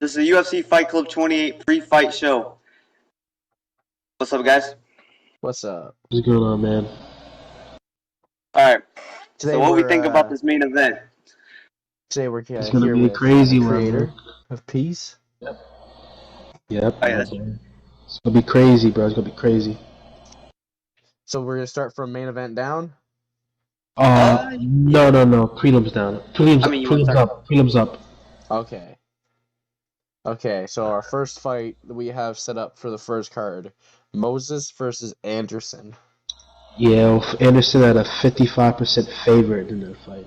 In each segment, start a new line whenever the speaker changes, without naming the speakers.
This is the UFC Fight Club 28 pre-fight show. What's up, guys?
What's up?
What's going on, man?
Alright,
Today
so what we think about this main event?
we're
It's gonna
here
be a
with
crazy
the
one,
creator
man.
of peace.
Yep.
Oh, yeah, that's
It's gonna be crazy, bro. It's gonna be crazy.
So we're gonna start from main event down.
No. Prelims down.
I mean, you want to
Prelims
start?
up. Prelims up.
Okay. Okay. So our first fight that we have set up for the first card: Moses versus Anderson.
Yeah, Anderson at a 55% favorite in that fight.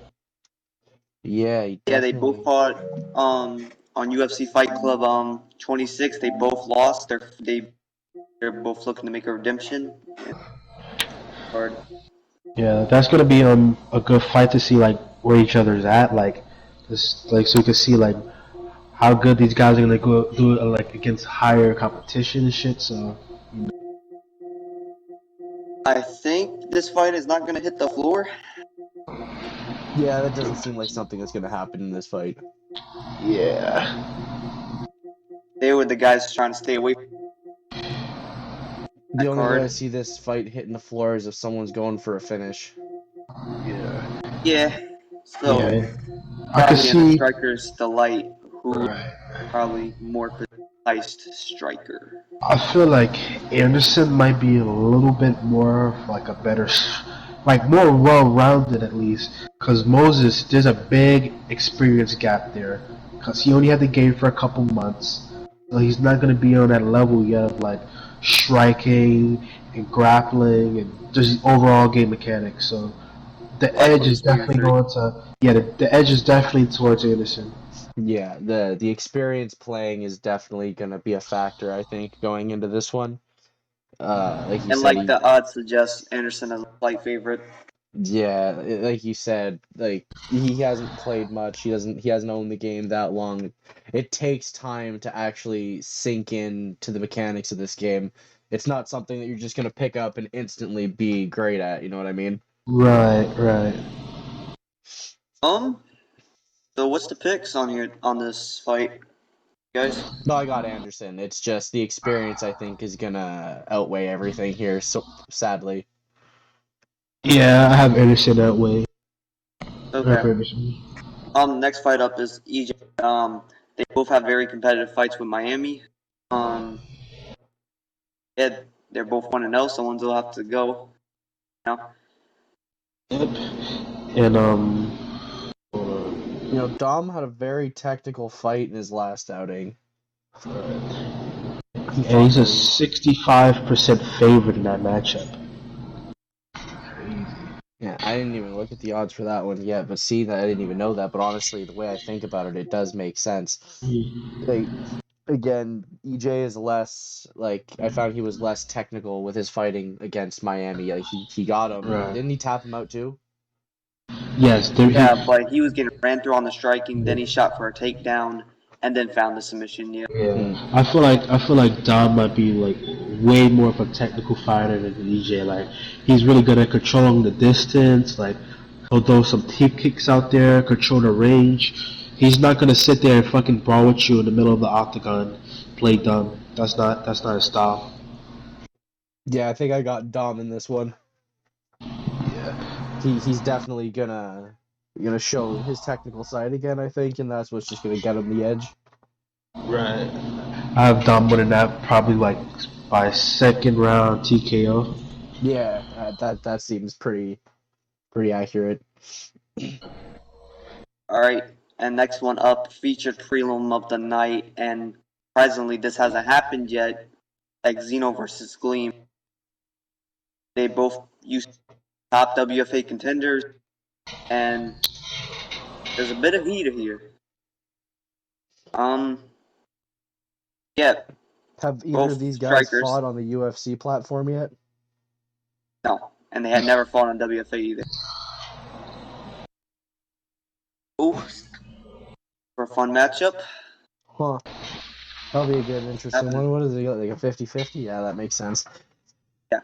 Yeah, he
Yeah, they both
definitely.
fought on UFC Fight Club 26. They both lost. They're both looking to make a redemption. Or
Yeah, that's gonna be a good fight to see like where each other's at, like just like so you can see like how good these guys are gonna go do like against higher competition and shit. So
I think this fight is not gonna hit the floor.
Yeah, that doesn't seem like something that's gonna happen in this fight.
yeah,
They were the guys trying to stay away from
The
that
only way I
card.
see this fight hitting the floor is if someone's going for a finish.
yeah,
Yeah, so
yeah. I could
probably in the
see.
striker's delight, who
Right.
probably more precise striker.
I feel like Anderson might be a little bit more of like a better, like more well-rounded at least. Because Moses, there's a big experience gap there. Because he only had the game for a couple months, so he's not going to be on that level yet of like striking and grappling and just the overall game mechanics. So the
Like
edge
with
is
experience,
definitely
right?
going to the edge is definitely towards Anderson.
Yeah, the experience playing is definitely gonna be a factor, I think, going into this one. Like you
And
said,
like the odds suggest Anderson as a slight favorite.
like you said, like he hasn't played much. He hasn't owned the game that long. It takes time to actually sink in to the mechanics of this game. It's not something that you're just gonna pick up and instantly be great at. You know what I mean?
Right, right.
Um, so what's the picks on here on this fight, guys?
No, I got Anderson. It's just the experience I think is gonna outweigh everything here. So sadly.
Yeah, I have Anderson that way. I
Okay.
have Anderson.
Next fight up is EJ. They both have very competitive fights with Miami. Um, yeah, they're both 1-0. Someone's will have to go now.
Yep. And
You know, Dom had a very technical fight in his last outing. He
and
fought
he's a
for
65% favorite in that matchup.
Yeah, I didn't even look at the odds for that one yet, but see that I didn't even know that. But honestly, the way I think about it, it does make sense. Like, again, EJ is less like I found he was less technical with his fighting against Miami. Like he got him.
Right.
Didn't he tap him out too?
Yes, there he.
Yeah, but he was getting ran through on the striking. Then he shot for a takedown, and then found the submission. Yeah.
Hmm.
Yeah, I feel like Dom might be like way more of a technical fighter than EJ. Like he's really good at controlling the distance. Like he'll throw some tip kicks out there, control the range. He's not gonna sit there and fucking brawl with you in the middle of the octagon, play dumb. That's not his style.
Yeah, I think I got Dom in this one. He's definitely gonna show his technical side again, I think, and that's what's just gonna get him the edge.
Right. I have Dom winning that probably like by second round TKO.
Yeah, that seems pretty accurate.
All right. And next one up, featured prelim of the night, and surprisingly, this hasn't happened yet. Like Zeno versus Gleam. They both used top WFA contenders, and there's a bit of heat here. Um, yeah,
Have either of
both
these guys
strikers.
fought on the UFC platform yet?
No, and they had never fought on WFA either. Oh, for a fun matchup.
Huh. That'll be a good,
That
interesting
was,
one. What is it, like a 50-50? Yeah, that makes sense.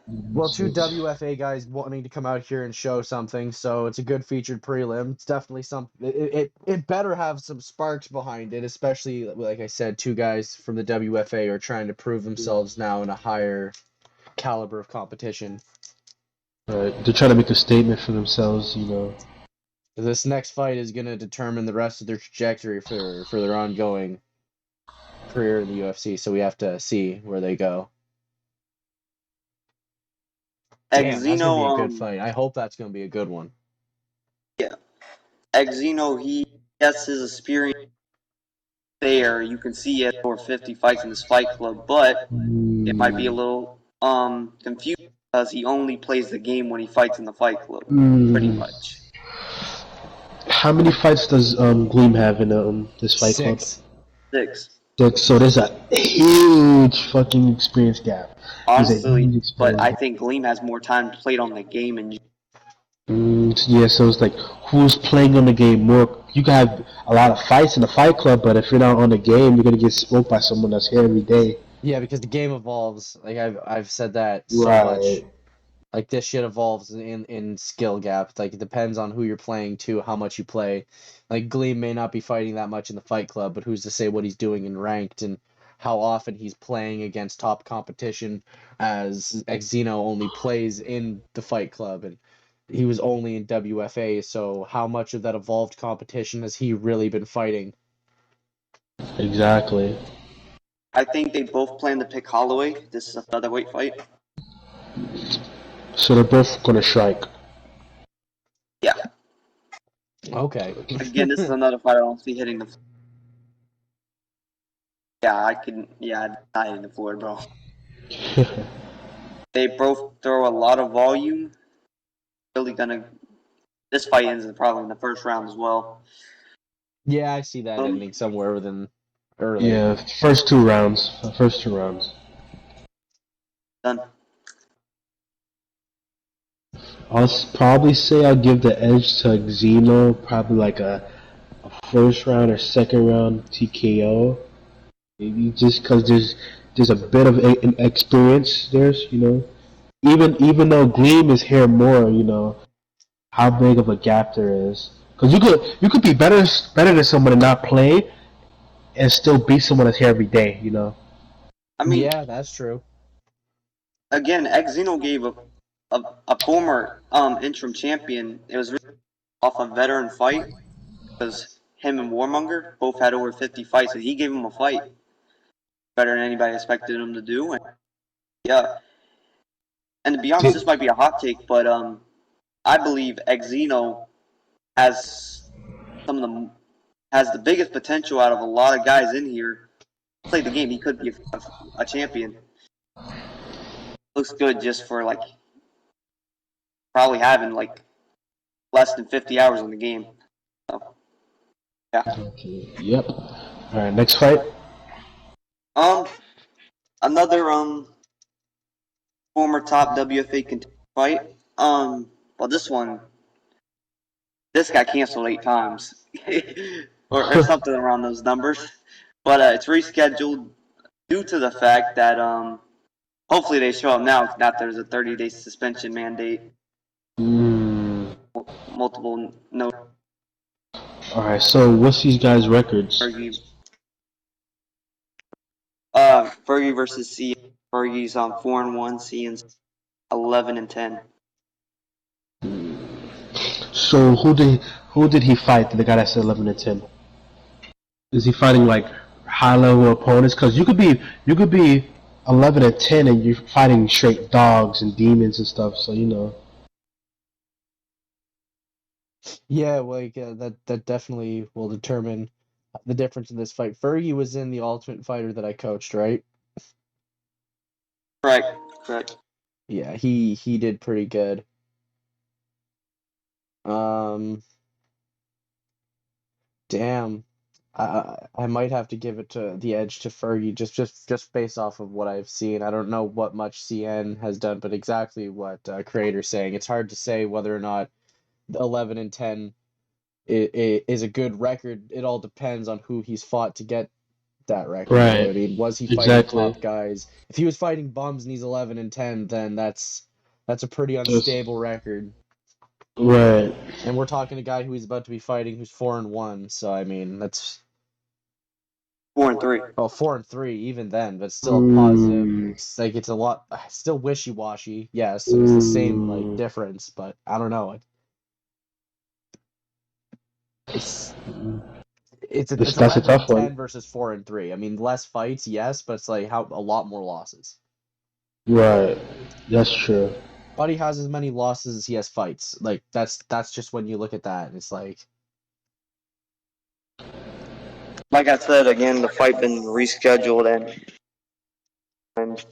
Well, two WFA guys wanting to come out here and show something, so it's a good featured prelim. It's definitely something. It better have some sparks behind it, especially like I said, two guys from the WFA are trying to prove themselves now in a higher caliber of competition.
Right. They're trying to make a statement for themselves, you know.
This next fight is going to determine the rest of their trajectory for their ongoing career in the UFC, so we have to see where they go. Damn, that's gonna be a good
Exino,
fight. I hope that's gonna be a good one.
yeah, Exino, he has his experience there. You can see he has over 50 fights in this fight club, but it might be a little confusing because he only plays the game when he fights in the fight club, pretty
Mm.
much.
How many fights does Gleam have in this fight club?
6.
6.
So there's a huge fucking experience gap. There's a
Honestly,
huge
but
experience
I
gap.
think Gleam has more time played on the game and
Yeah, so it's like who's playing on the game more. You can have a lot of fights in the fight club, but if you're not on the game, you're gonna get smoked by someone that's here every day.
Yeah, because the game evolves. Like I've said that so much.
Right.
Like this shit evolves in skill gap. Like it depends on who you're playing to, how much you play. Like Gleam may not be fighting that much in the fight club, but who's to say what he's doing in ranked and how often he's playing against top competition as Xeno only plays in the fight club and he was only in WFA, so how much of that evolved competition has he really been fighting?
Exactly.
I think they both plan to pick Holloway. This is a featherweight fight.
So they're both gonna strike.
Yeah.
Okay.
Again, this is another fight I don't see hitting the. Yeah, I can. Yeah, not hitting the floor, bro. They both throw a lot of volume. Really gonna. This fight ends probably in the first round as well.
Yeah, I see that
Um,
ending somewhere within early.
Yeah, first two rounds. First two rounds.
done.
Probably say I'll give the edge to Xeno, probably like a first round or second round TKO. Maybe just because there's a bit of an experience there, you know. Even though Gleam is here more, you know how big of a gap there is. Because you could be better than someone and not play, and still beat someone that's here every day, you know.
I mean,
Yeah, that's true.
again, Xeno gave a former interim champion. It was really off a veteran fight because him and Warmonger both had over 50 fights, and he gave him a fight better than anybody expected him to do. And yeah, and to be honest, this might be a hot take, but I believe Xeno has some of the has the biggest potential out of a lot of guys in here. Played the game, he could be a champion. Looks good just for like probably having like less than 50 hours in the game. So yeah.
Okay. Yep. All right. Next fight.
Um, another former top WFA contender fight. Well, this got canceled 8 times, or something around those numbers. But it's rescheduled due to the fact that hopefully they show up now. Not there's a 30-day suspension mandate,
Mm.
multiple no
All right. So what's these guys' records?
Fergie. Fergie versus C. Fergie's on 4-1. Cian's 11-10.
So who did he fight? The guy that's 11-10. Is he fighting like high level opponents? Because you could be 11-10 and you're fighting straight dogs and demons and stuff. So you know.
Yeah, like that definitely will determine the difference in this fight. Fergie was in the Ultimate Fighter that I coached, right?
Correct. Correct.
Yeah, he did pretty good. Um, damn. I might have to give it to the edge to Fergie just based off of what I've seen. I don't know what much CN has done, but exactly what Creator's saying. It's hard to say whether or not 11-10 is a good record. It all depends on who he's fought to get that record. You know what I
Right.
mean? Was he fighting
Exactly.
top guys? If he was fighting bums and he's 11-10, then that's a pretty
That's
unstable record.
right.
And we're talking a guy who he's about to be fighting who's 4-1. So I mean, that's
4-3.
4-3 even then, but still a positive.
Mm,
It's like it's a lot. Still wishy-washy. Yes, it was the same like
mm,
difference, but I don't know. It's it's
that's a
eleven
tough
and
one.
ten versus 4-3. I mean, less fights, yes, but it's like how a lot more losses.
Right. That's true.
Buddy has as many losses as he has fights. Like that's just when you look at that, it's like
Like I said, again, the fight been rescheduled and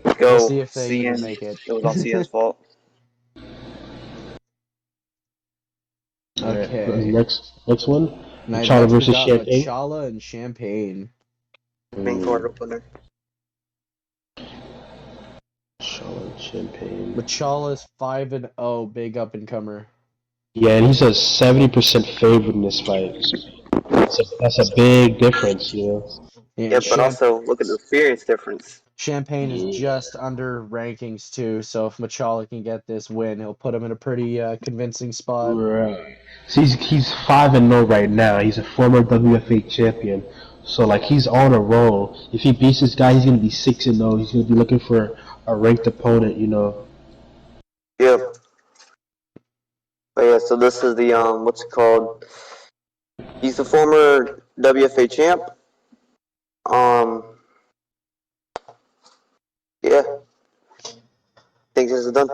we'll
go
see if they even
CN.
make it.
It was all CN's fault.
All right.
Okay.
Next one. Machado
Next we
versus
got
Champagne.
Machala and Champagne.
Main card
Mm,
opener.
Machado and Champagne.
Machala's 5-0, big up and comer.
Yeah, and he's a 70% favorite in this fight. That's a big difference, you know.
Yeah,
Yeah, but also look at the experience difference.
Champagne is
Yeah.
just under rankings too, so if Machala can get this win, he'll put him in a pretty convincing spot.
Right. So he's 5-0 right now. He's a former WFA champion. So like he's on a roll. If he beats this guy, he's gonna be 6-0. He's gonna be looking for a ranked opponent, you know.
Yeah. But yeah, so this is the what's it called? He's the former WFA champ. Um, yeah, think this is done.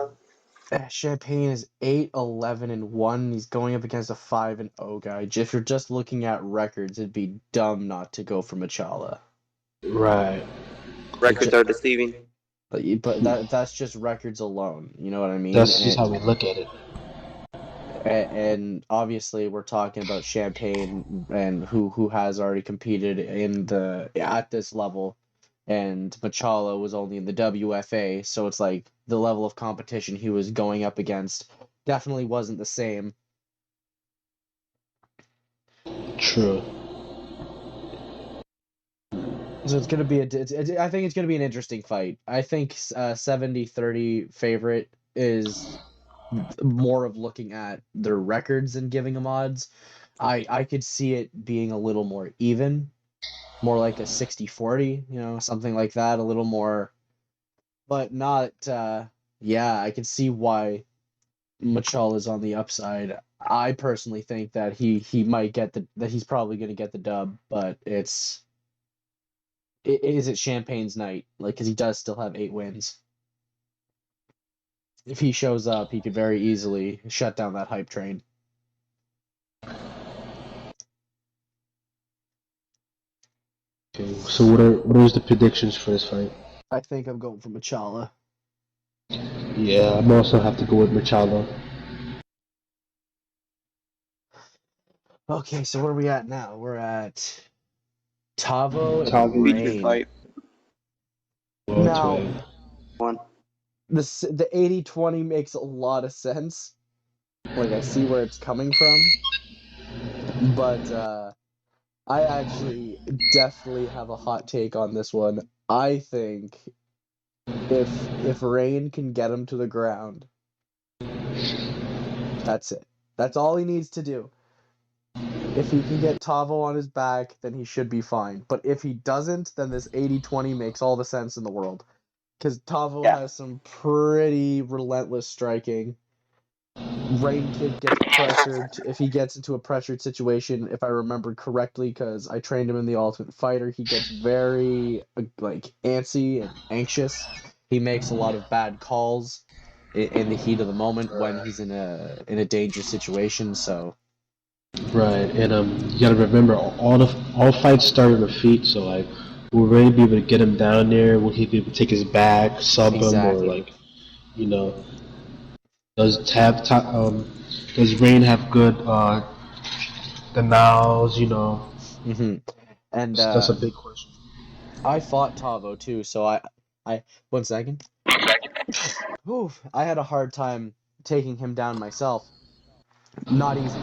Champagne is 8-11-1. He's going up against a 5-0 guy. If you're just looking at records, it'd be dumb not to go for Machala.
Right.
Records are deceiving.
But that's just records alone. You know what I mean?
That's just how we look at it.
And obviously we're talking about Champagne and who has already competed in the at this level, and Machala was only in the WFA, so it's like the level of competition he was going up against definitely wasn't the same.
True.
So it's gonna be I think it's gonna be an interesting fight. I think 70-30 favorite is more of looking at their records and giving them odds. I could see it being a little more even, more like a 60-40, something like that, a little more, but not yeah, I could see why Machal is on the upside. I personally think that he might get that he's probably going to get the dub, but is it Champagne's night? Like, because he does still have 8 wins. If he shows up, he could very easily shut down that hype train.
Okay. So what are the predictions for this fight?
I think I'm going for Machala.
Yeah, I'm also have to go with Machado.
Okay, so where are we at now? We're at Tavo and
Tavi,
Featured
Rain.
fight.
Now,
welterweight.
One.
the 80-20 makes a lot of sense. Like, I see where it's coming from, but I actually definitely have a hot take on this one. I think if Rain can get him to the ground, that's it. That's all he needs to do. If he can get Tavo on his back, then he should be fine. But if he doesn't, then this 80-20 makes all the sense in the world. Because Tavo
Yeah.
has some pretty relentless striking. Rain Kid gets pressured. If he gets into a pressured situation, if I remember correctly, because I trained him in the Ultimate Fighter, he gets very like antsy and anxious. He makes a lot of bad calls in the heat of the moment when he's in a dangerous situation. So
Right, and you gotta remember all fights start on the feet. So like, will Ray be able to get him down there? Will he be able to take his back, sub him, or
exactly.
like, you know, does Tab does Rain have good denials? You know,
hmm And
that's a big question.
I fought Tavo too, so I 1 second. Oof, I had a hard time taking him down myself. Not easy.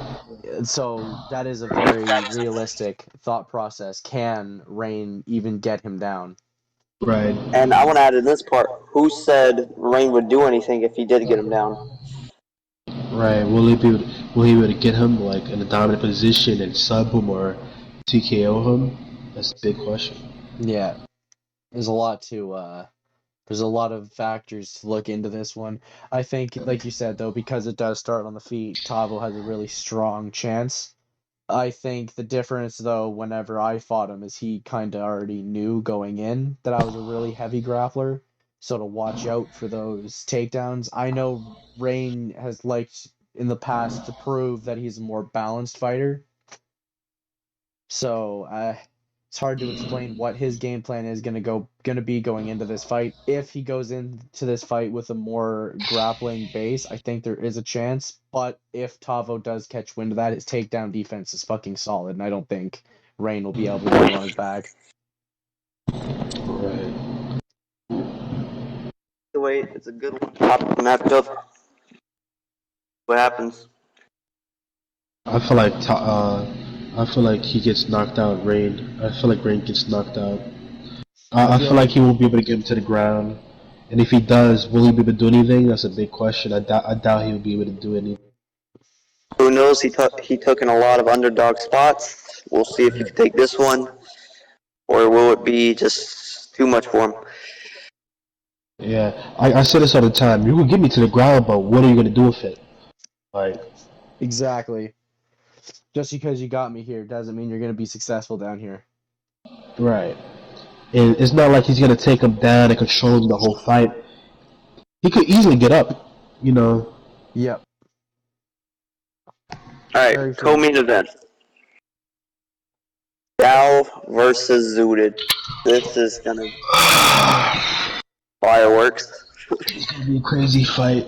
So that is a very realistic thought process. Can Rain even get him down?
Right.
And I want to add in this part: who said Rain would do anything if he did get him down?
Right. Will he be able to get him like in a dominant position and sub him or TKO him? That's a big question.
Yeah, there's a lot to there's a lot of factors to look into this one. I think, like you said though, because it does start on the feet, Tavo has a really strong chance. I think the difference though, whenever I fought him, is he kind of already knew going in that I was a really heavy grappler. So to watch out for those takedowns. I know Rain has liked in the past to prove that he's a more balanced fighter. So it's hard to explain what his game plan is gonna be going into this fight. If he goes into this fight with a more grappling base, I think there is a chance. But if Tavo does catch wind of that, his takedown defense is fucking solid, and I don't think Rain will be able to get him on his back.
Right.
The way it's a good one. Top matchup. What happens?
I feel like I feel like he gets knocked out. Rain. I feel like Rain gets knocked out.
I
I
feel
feel like
like
he won't be able to get him to the ground. And if he does, will he be able to do anything? That's a big question. I doubt he'll be able to do anything.
Who knows? He took in a lot of underdog spots. We'll see if he can take this one, or will it be just too much for him?
Yeah, I say this all the time. You can get me to the ground, but what are you gonna do with it? Like,
exactly. Just because you got me here doesn't mean you're gonna be successful down here.
right. And it's not like he's gonna take him down and control him the whole fight. He could easily get up, you know.
Yep.
All right,
Very true.
co-main event: Dow versus Zooted. This is gonna fireworks.
It's gonna be a crazy fight.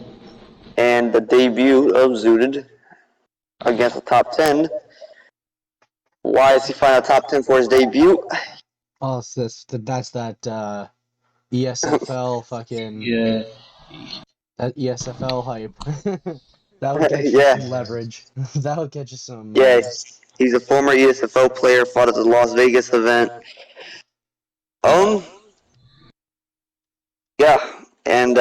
And the debut of Zooted against the top 10. Why is he finding a top 10 for his debut?
Oh, that's that ESFL fucking
Yeah,
that ESFL hype. That'll get you
Yeah,
some leverage. That'll get you some
yeah. He's a former ESFO player, fought at the Las Vegas event. Um, yeah, and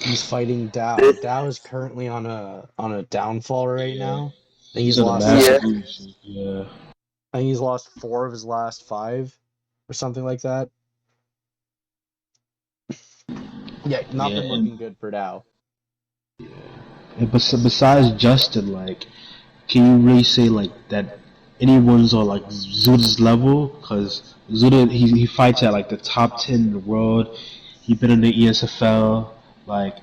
he's fighting Dow.
this,
Dow is currently on a downfall right
yeah.
now. I think
He's
he's
on a
lost
yeah,
massive lose. Yeah,
I think he's lost 4 of his last 5 or something like that. Yeah, not
yeah.
been looking good for Dow.
And besides Justin, like, can you really say like that anyone's on like Zuda's level? Because Zuda he fights at like the top 10 in the world. He been in the ESFL. Like,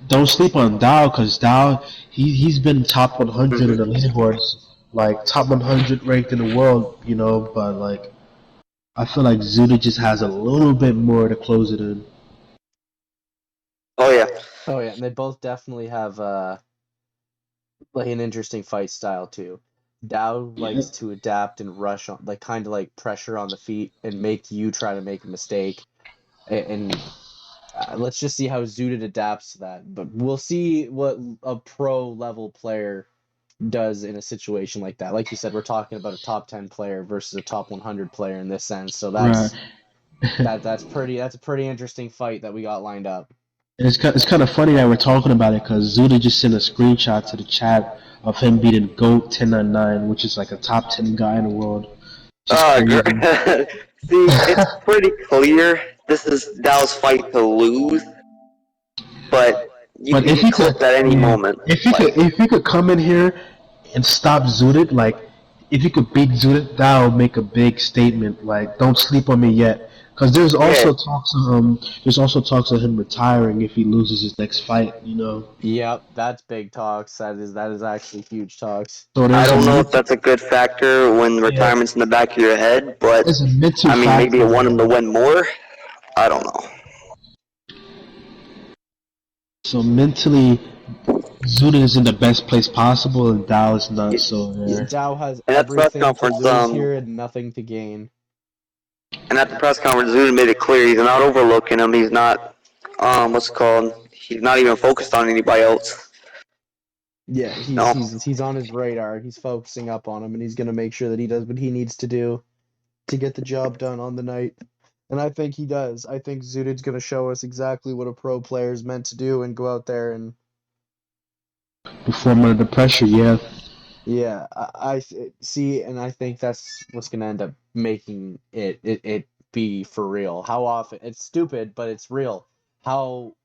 don't sleep on Dow because Dow he's been top 100 in
hmm
the leaderboards, like top 100 ranked in the world. You know, but like I feel like Zuda just has a little bit more to close it in.
oh yeah,
Oh yeah, and they both definitely have like an interesting fight style too. Dow
Yeah.
likes to adapt and rush on, like kind of like pressure on the feet and make you try to make a mistake. And let's just see how Zudit adapts to that. But we'll see what a pro level player does in a situation like that. Like you said, we're talking about a top 10 player versus a top 100 player in this sense. So
Right.
that's a pretty interesting fight that we got lined up.
And it's kind of funny that we're talking about it because Zuda just sent a screenshot to the chat of him beating Goat 1099, which is like a top 10 guy in the world. Just crazy.
See, it's pretty clear this is Dow's fight to lose, but you
But
could
if
get
he could,
clipped at any
yeah,
moment. Like,
if he could come in here and stop Zudit, like if he could beat Zudit, that would make a big statement. Like, don't sleep on me yet, because
yeah,
there's also talks of him retiring if he loses his next fight. You know,
Yep, that's big talks. That is actually huge talks.
so
I
there's a
don't know if that's a good factor when
yeah,
retirement's in the back of your head, but
there's a mental
I mean, maybe
factor
it won him to
there.
win more. I don't know.
So mentally, Zudit is in the best place possible, and Dao is not.
Yeah,
So
yeah.
there.
Dow has
And at the press
everything to
conference,
lose here and nothing to gain.
Zuda made it clear he's not overlooking him. He's not, what's it called? He's not even focused on anybody else.
Yeah,
No,
he's on his radar. He's focusing up on him, and he's gonna make sure that he does what he needs to do to get the job done on the night. And I think he does. I think Zudic's gonna show us exactly what a pro player is meant to do and go out there and
Perform under pressure, yeah.
yeah, see, and I think that's what's gonna end up making it be for real. How often it's stupid, but it's real. How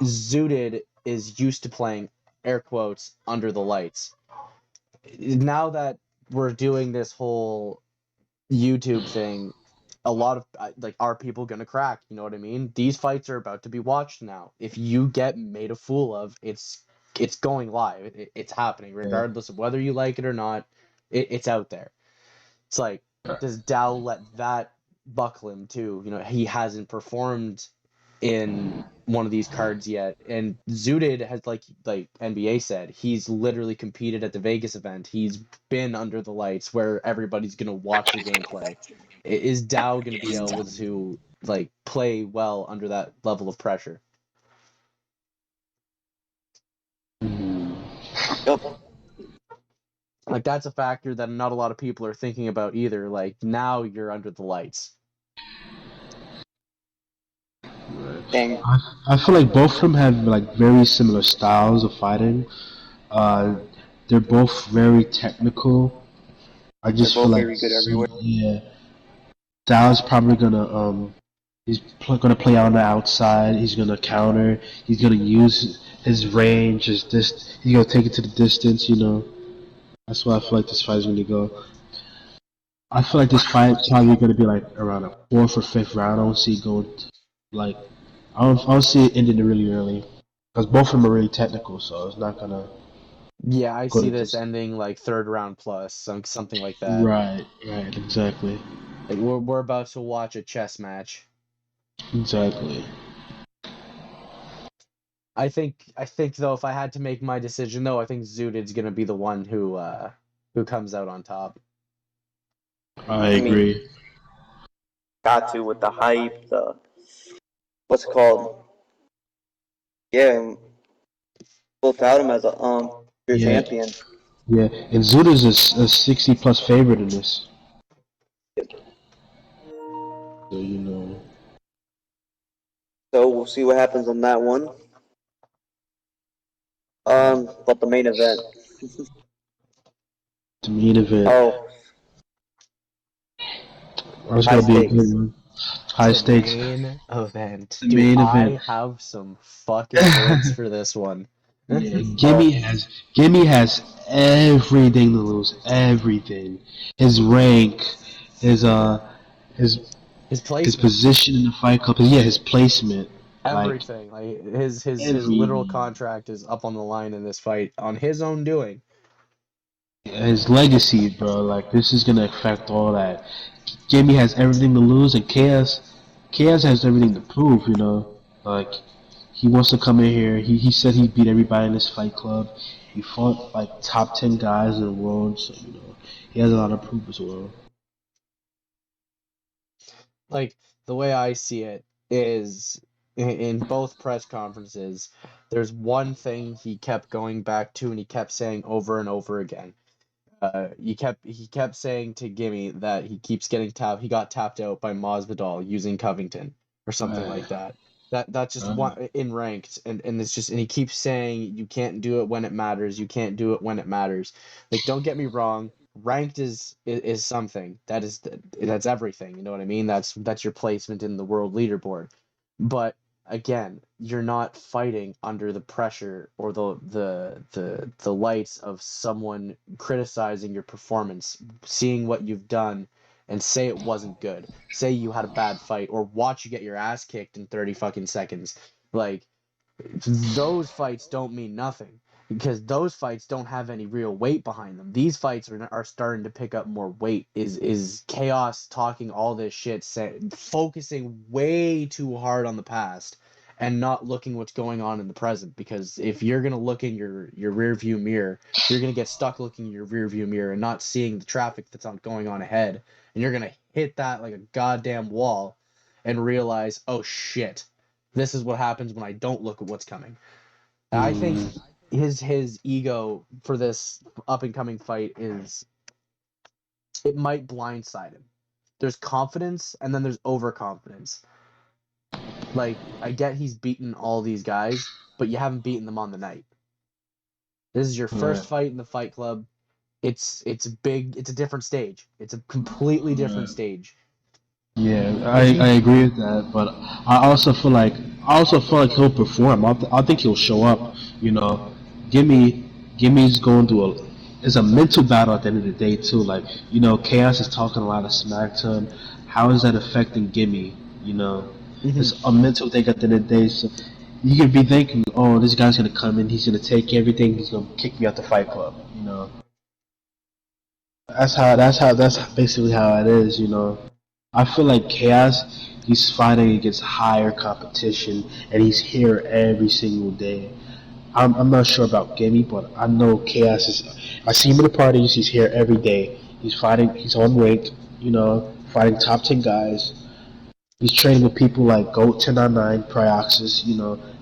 Zooted is used to playing air quotes under the lights. Now that we're doing this whole YouTube thing, a lot of like, are people gonna crack? You know what I mean? These fights are about to be watched now. If you get made a fool of, it's going live. It's happening, regardless of whether you like it or not. It's out there. It's like, does Dow let that buckle him too? You know, he hasn't performed in one of these cards yet, and Zooted has, like NBA said, he's literally competed at the Vegas event. He's been under the lights where everybody's gonna watch the gameplay. Is Dow gonna be able to like play well under that level of pressure?
Mm.
yep.
Like, that's a factor that not a lot of people are thinking about either. Like, now you're under the lights.
And
I feel like both of them have like very similar styles of fighting. Uh, they're both very technical. I
they're
just feel
both
like
very good everywhere.
Yeah, Dow's probably gonna gonna play on the outside. He's gonna counter. He's gonna use his range. He's gonna take it to the distance. You know, that's why I feel like this fight is gonna go. I feel like this fight probably gonna be like around a fourth or fifth round. I don't see it going like I don't see it ending really early because both of them are really technical. So it's not gonna
Yeah, I
go
see
to
this
this.
ending like third round plus, something like that.
Right, right, exactly,
Like, we're about to watch a chess match.
exactly.
I think though, if I had to make my decision though, I think Zooted's gonna be the one who comes out on top.
I
I mean,
agree.
got to with the hype, the what's it called? Yeah, without him as a your
Yeah,
champion.
yeah, and Zuda's a 60 plus favorite in this. So you know,
So we'll see what happens on that one. But the main event.
the main event,
Oh,
it's
high
gonna be a good
stakes.
one. High
The
stakes.
main event.
The
Do
main event.
I have some fucking words for this one?
Yeah,
Oh,
Gimme has everything to lose. Everything. His rank, his his
His
his
placement,
position in the Fight Club. Yeah, his placement. Like
everything. Like, his literal
every
contract is up on the line in this fight on his own doing.
his legacy, bro. Like this is gonna affect all that. Jamie has everything to lose, and Chaos has everything to prove. You know, like he wants to come in here. He said he beat everybody in this Fight Club. He fought like top 10 guys in the world, so you know he has a lot of proof as well.
Like, the way I see it is, in both press conferences, there's one thing he kept going back to and he kept saying over and over again. He kept saying to Gimme that he keeps getting tapped. He got tapped out by Masvidal using Covington or something
Right.
like that. That's just one in ranked, and it's just, and he keeps saying you can't do it when it matters. You can't do it when it matters. Like, don't get me wrong, ranked is something that's everything. You know what I mean? That's your placement in the world leaderboard. But again, you're not fighting under the pressure or the lights of someone criticizing your performance, seeing what you've done, and say it wasn't good. Say you had a bad fight, or watch you get your ass kicked in 30 fucking seconds. Like, those fights don't mean nothing because those fights don't have any real weight behind them. These fights are starting to pick up more weight. Is Chaos talking all this shit, focusing way too hard on the past and not looking what's going on in the present? Because if you're gonna look in your rear view mirror, you're gonna get stuck looking in your rear view mirror and not seeing the traffic that's going on ahead, and you're gonna hit that like a goddamn wall and realize, oh shit, this is what happens when I don't look at what's coming. I think
Mm,
his ego for this up and coming fight is it might blindside him. There's confidence and then there's overconfidence. Like, I get he's beaten all these guys, but you haven't beaten them on the night. This is your first fight in the Fight Club. It's big. It's a different stage. It's a completely different stage.
Yeah, I agree with that, but I also feel like he'll perform. I think he'll show up. You know, Gimmy's going through it's a mental battle at the end of the day too. Like, Chaos is talking a lot of smack to him. How is that affecting Gimme?
Mm-hmm.
It's a mental thing at the end of the day. So you could be thinking, oh, this guy's gonna come in, he's gonna take everything, he's gonna kick me out the Fight Club. That's basically how it is. I feel like Chaos, he's fighting against higher competition, and he's here every single day. I'm not sure about Gimme, but I know Chaos is. I see him in the parties. He's here every day. He's fighting. He's on ranked. Fighting top 10 guys. He's training with people like Goat 1099, Prioxis.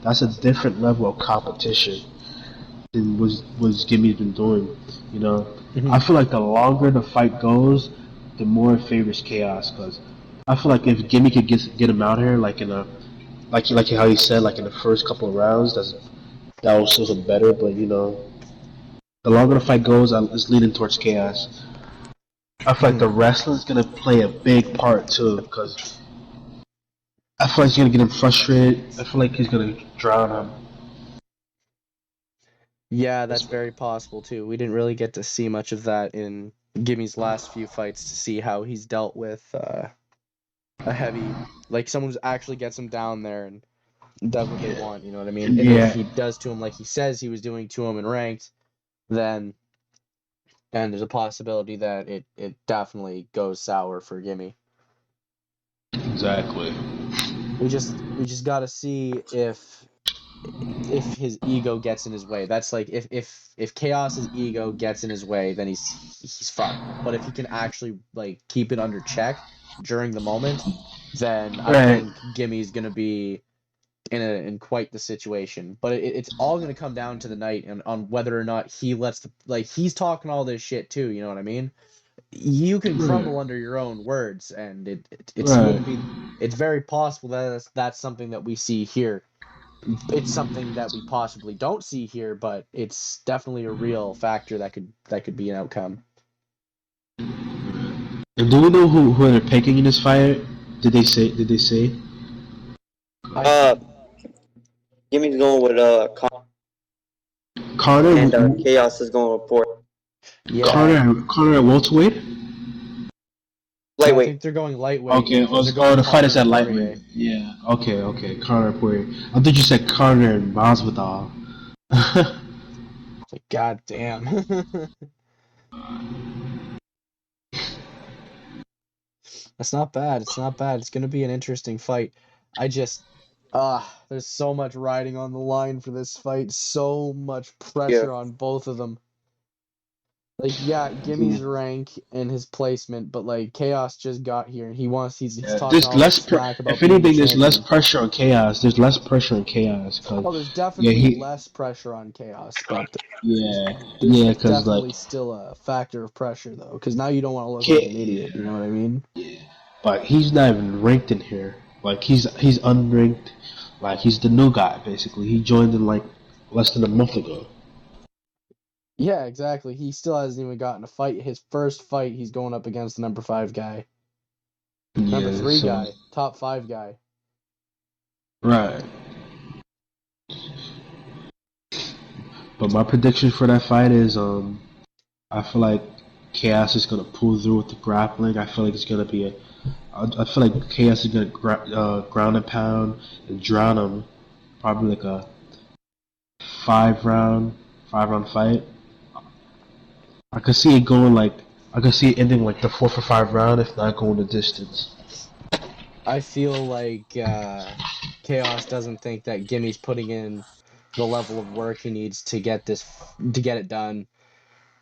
That's a different level of competition than was Gimmy's been doing. You know,
Mm-hmm.
I feel like the longer the fight goes, the more it favors Chaos. Because I feel like if Gimme could get him out here, like in a like how he said, like in the first couple of rounds, that was still better. But the longer the fight goes, it's leaning towards Chaos. I feel like the wrestling's gonna play a big part too, because I feel like he's gonna get him frustrated. I feel like he's gonna drown him.
Yeah, that's very possible too. We didn't really get to see much of that in Gimmy's last few fights to see how he's dealt with a heavy, like someone who actually gets him down there and does what they want. You know what I mean? And if
Yeah,
he does to him like he says he was doing to him in ranked, then and there's a possibility that it definitely goes sour for Gimme.
exactly.
We just got to see if his ego gets in his way. That's like if Chaos's ego gets in his way, then he's fucked. But if he can actually like keep it under check during the moment, then I
Right.
think Gimmy's gonna be in quite the situation. But it's all gonna come down to the night and on whether or not he lets he's talking all this shit too. You know what I mean? You can
Right.
crumble under your own words, and it's
Right.
wouldn't be. It's very possible that that's something that we see here. It's something that we possibly don't see here, but it's definitely a real factor that could be an outcome.
And do we know who they're picking in this fight? Did they say?
I
Uh, Gimmy's going with
Carter,
and Chaos is going with Port.
yeah,
Carter at welterweight.
no, I
Lightweight.
think they're going lightweight
Okay.
because they're
Oh,
going
the fight
Connor
is
and
at
Poirier.
lightweight. Yeah. Okay. Okay. Carter Poirier. I thought you said Carter and Masvidal.
It's like, god damn. That's not bad. It's not bad. It's gonna be an interesting fight. I just there's so much riding on the line for this fight. So much
Yeah.
pressure on both of them. Like, yeah, Gimmy's rank and his placement, but like Chaos just got here and he's
Yeah,
talking
there's
all this
less.
smack about
If
being the
anything, there's less
champion.
pressure on Chaos. There's less pressure on Chaos because
Oh, there's
yeah,
definitely
he
less pressure on Chaos, but
yeah
there's
yeah because like
definitely still a factor of pressure though, because now you don't want to look like an
K,
idiot. You know what I mean?
but he's not even ranked in here. Like he's unranked. Like he's the new guy basically. He joined in like less than a month ago.
Yeah, exactly. He still hasn't even gotten a fight. His first fight, he's going up against the number 5 guy, number
Yeah.
3
So
guy, top 5 guy.
right. But my prediction for that fight is I feel like Chaos is gonna pull through with the grappling. I feel like it's gonna be I feel like Chaos is gonna ground and pound and drown him. Probably like a five round, 5 round fight. I could see it going like I could see it ending like the 4 for 5 round, if not going the distance.
I feel like Chaos doesn't think that Gimmy's putting in the level of work he needs to get it done.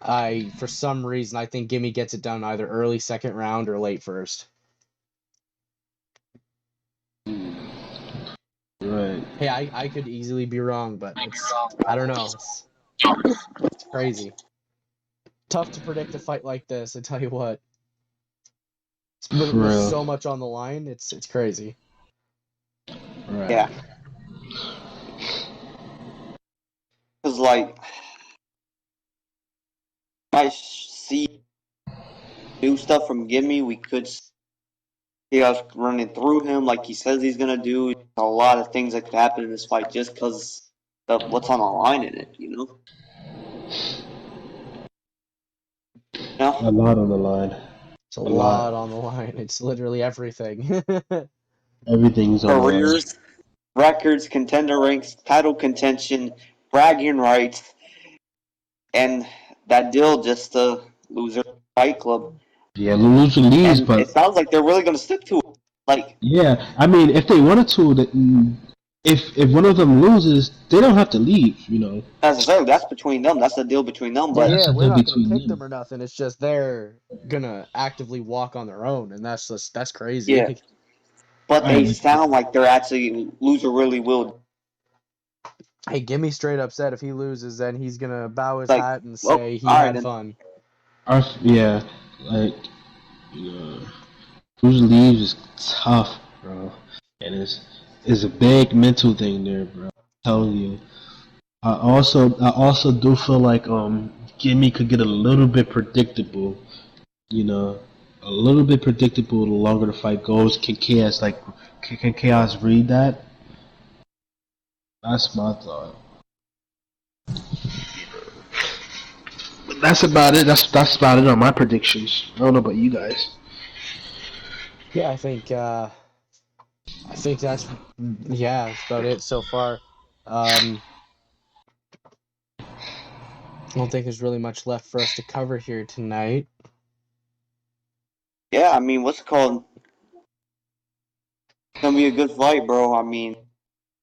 For some reason, I think Gimme gets it done either early second round or late first.
Right.
Hey, I could easily be wrong, but I don't know. It's crazy. Tough to predict a fight like this, I tell you what.
For
With
real.
so much on the line, it's crazy.
Right.
Yeah. Because, like, I see new stuff from Gimme, we could see us running through him like he says he's going to do. A lot of things that could happen in this fight just because of what's on the line in it, you know?
A lot on the line.
It's a
A
lot
lot.
on the line. It's literally everything.
Everything's on the line.
Careers, records, contender ranks, title contention, bragging rights, and that deal just to loser fight club.
Yeah, lose or leaves,
And
but
it sounds like they're really going to stick to it. Like,
yeah, I mean, if they wanted to, if one of them loses, they don't have to leave. You know,
as I said, that's between them. That's the deal between them.
Well,
But
that's
yeah,
the
we're
deal
not gonna
between
kick them
them.
or nothing. It's just they're gonna actively walk on their own, and that's
yeah,
crazy.
but they
Right.
sound like they're actually loser really will.
Hey, Gimme straight up said if he loses, then he's gonna bow his
Like,
hat and
well,
say he
all right
had
then.
fun.
Yeah, like lose or leaves is tough, bro, and it's a big mental thing there, bro. I'm telling you. I also do feel like Gimme could get a little bit predictable, you know, a little bit predictable the longer the fight goes. Can Chaos read that? That's my thought. But that's about it. That's about it on my predictions. I don't know about you guys.
Yeah, I think that's that's about it so far. I don't think there's really much left for us to cover here tonight.
Yeah, I mean, what's it called? It's gonna be a good fight, bro. I mean,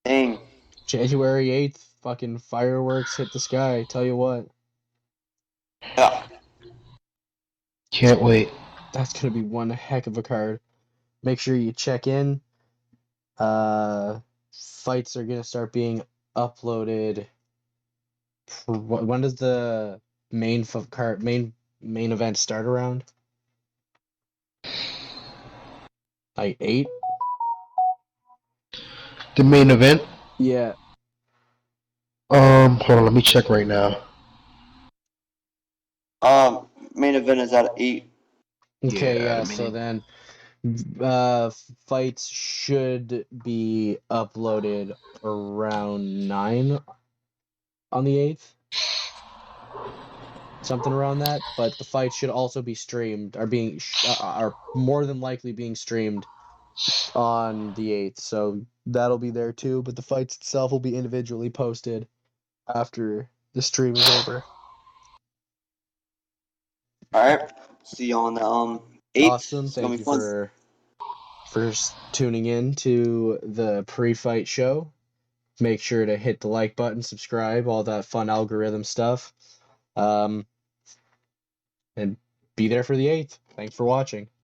dang.
January 8th, fucking fireworks hit the sky. Tell you what,
Yeah.
Can't wait.
that's gonna be one heck of a card. Make sure you check in. Fights are gonna start being uploaded. When does the main event start around? Like 8?
The main event.
Yeah.
Hold on. Let me check right now.
Main event is at 8.
Okay,
Yeah,
yeah.
the
So
main.
then, fights should be uploaded around 9 on the 8th, something around that. But the fights should also be streamed, are more than likely being streamed on the 8th. So that'll be there too. But the fights itself will be individually posted after the stream is over.
All right. See you on the 8th.
Awesome.
It's gonna
Thank
be
you
fun.
for tuning in to the pre-fight show. Make sure to hit the like button, subscribe, all that fun algorithm stuff. And be there for the 8th. Thanks for watching.